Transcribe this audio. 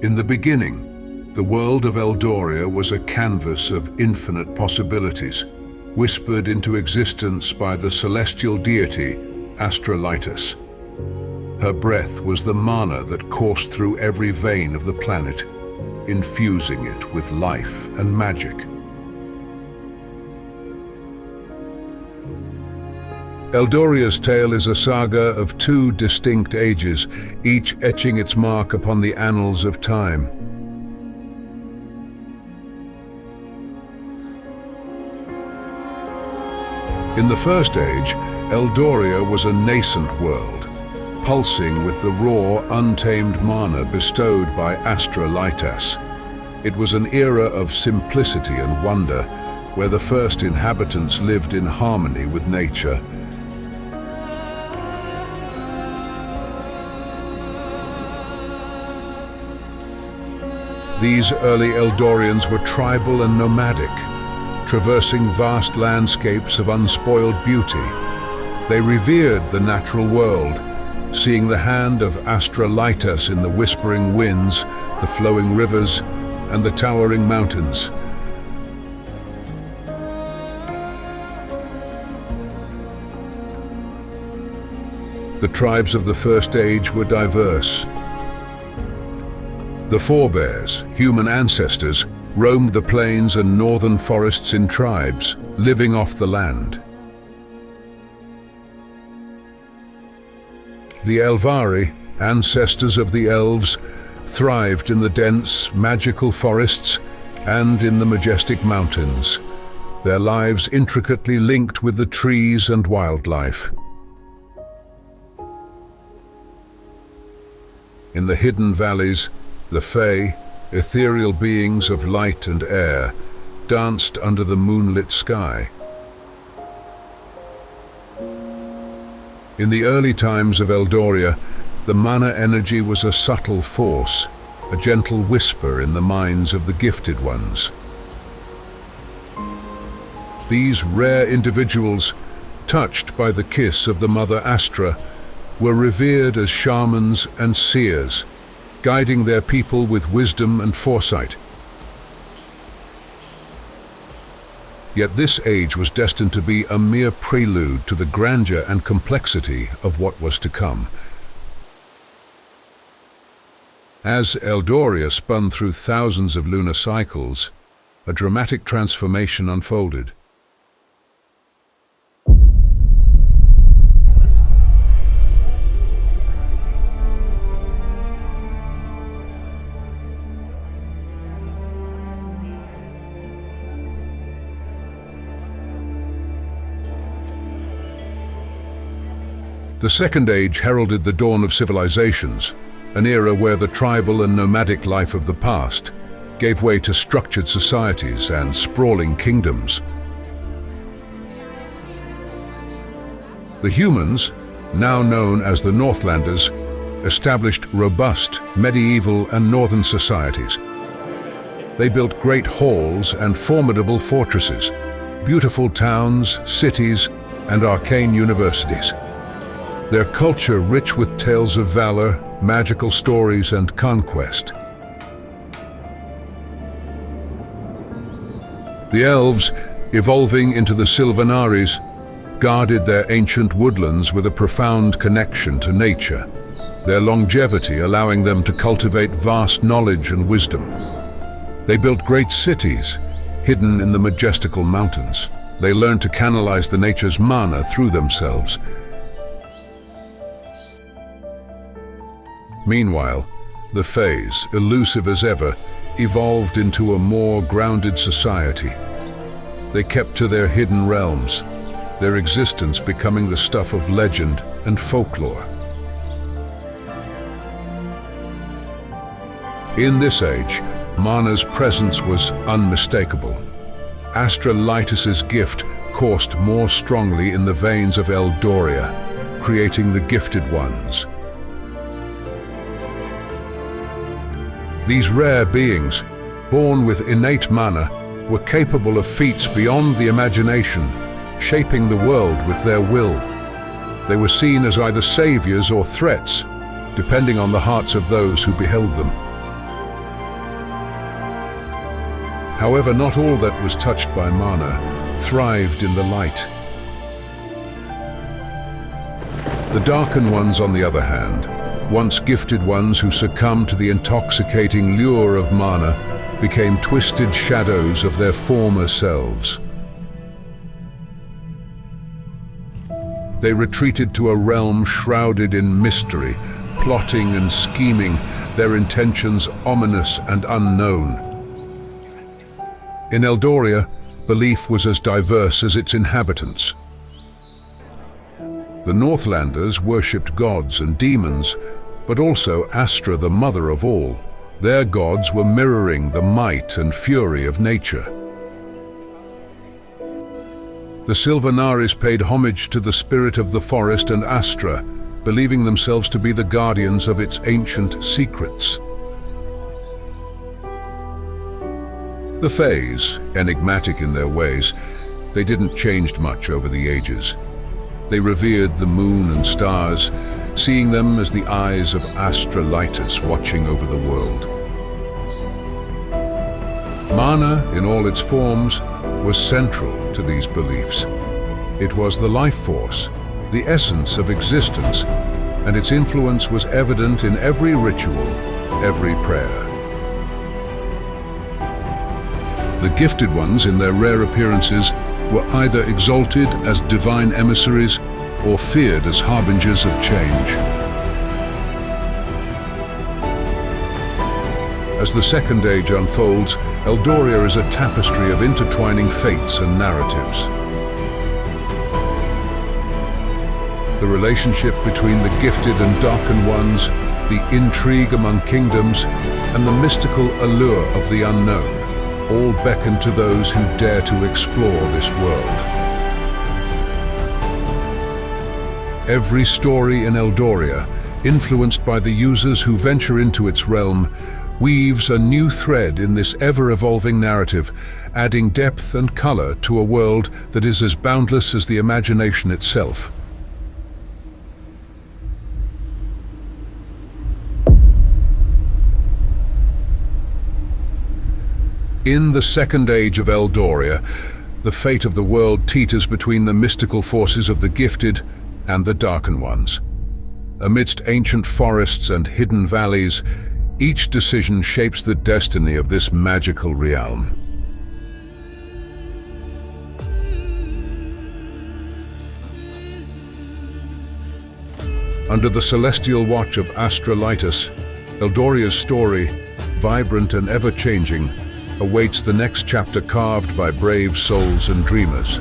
In the beginning, the world of Eldoria was a canvas of infinite possibilities, whispered into existence by the celestial deity Astrolitus. Her breath was the mana that coursed through every vein of the planet, infusing it with life and magic. Eldoria's tale is a saga of two distinct ages, each etching its mark upon the annals of time. In the first age, Eldoria was a nascent world, pulsing with the raw, untamed mana bestowed by Astrolitus. It was an era of simplicity and wonder, where the first inhabitants lived in harmony with nature. These early Eldorians were tribal and nomadic, traversing vast landscapes of unspoiled beauty. They revered the natural world, seeing the hand of Astrolitus in the whispering winds, the flowing rivers, and the towering mountains. The tribes of the First Age were diverse. The forebears, human ancestors, roamed the plains and northern forests in tribes, living off the land. The Elvari, ancestors of the elves, thrived in the dense, magical forests and in the majestic mountains, their lives intricately linked with the trees and wildlife. In the hidden valleys, the Fae, ethereal beings of light and air, danced under the moonlit sky. In the early times of Eldoria, the mana energy was a subtle force, a gentle whisper in the minds of the gifted ones. These rare individuals, touched by the kiss of the Mother Astra, were revered as shamans and seers, guiding their people with wisdom and foresight. Yet this age was destined to be a mere prelude to the grandeur and complexity of what was to come. As Eldoria spun through thousands of lunar cycles, a dramatic transformation unfolded. The Second Age heralded the dawn of civilizations, an era where the tribal and nomadic life of the past gave way to structured societies and sprawling kingdoms. The humans, now known as the Northlanders, established robust medieval and northern societies. They built great halls and formidable fortresses, beautiful towns, cities, and arcane universities. Their culture rich with tales of valor, magical stories, and conquest. The elves, evolving into the Sylvanaris, guarded their ancient woodlands with a profound connection to nature, their longevity allowing them to cultivate vast knowledge and wisdom. They built great cities, hidden in the majestical mountains. They learned to canalize the nature's mana through themselves. Meanwhile, the Faes, elusive as ever, evolved into a more grounded society. They kept to their hidden realms, their existence becoming the stuff of legend and folklore. In this age, Mana's presence was unmistakable. Astrolitus's gift coursed more strongly in the veins of Eldoria, creating the gifted ones. These rare beings, born with innate mana, were capable of feats beyond the imagination, shaping the world with their will. They were seen as either saviors or threats, depending on the hearts of those who beheld them. However, not all that was touched by Mana thrived in the light. The darkened ones, on the other hand, once gifted ones who succumbed to the intoxicating lure of Mana, became twisted shadows of their former selves. They retreated to a realm shrouded in mystery, plotting and scheming, their intentions ominous and unknown. In Eldoria, belief was as diverse as its inhabitants. The Northlanders worshipped gods and demons, but also Astra, the mother of all. Their gods were mirroring the might and fury of nature. The Silvanaris paid homage to the spirit of the forest and Astra, believing themselves to be the guardians of its ancient secrets. The Fays, enigmatic in their ways, they didn't change much over the ages. They revered the moon and stars, seeing them as the eyes of Astralitus watching over the world. Mana, in all its forms, was central to these beliefs. It was the life force, the essence of existence, and its influence was evident in every ritual, every prayer. The gifted ones, in their rare appearances, were either exalted as divine emissaries or feared as harbingers of change. As the Second Age unfolds, Eldoria is a tapestry of intertwining fates and narratives. The relationship between the gifted and darkened ones, the intrigue among kingdoms, and the mystical allure of the unknown all beckon to those who dare to explore this world. Every story in Eldoria, influenced by the users who venture into its realm, weaves a new thread in this ever-evolving narrative, adding depth and color to a world that is as boundless as the imagination itself. In the Second Age of Eldoria, the fate of the world teeters between the mystical forces of the gifted and the darkened ones. Amidst ancient forests and hidden valleys, each decision shapes the destiny of this magical realm. Under the celestial watch of Astralitus, Eldoria's story, vibrant and ever-changing, awaits the next chapter carved by brave souls and dreamers.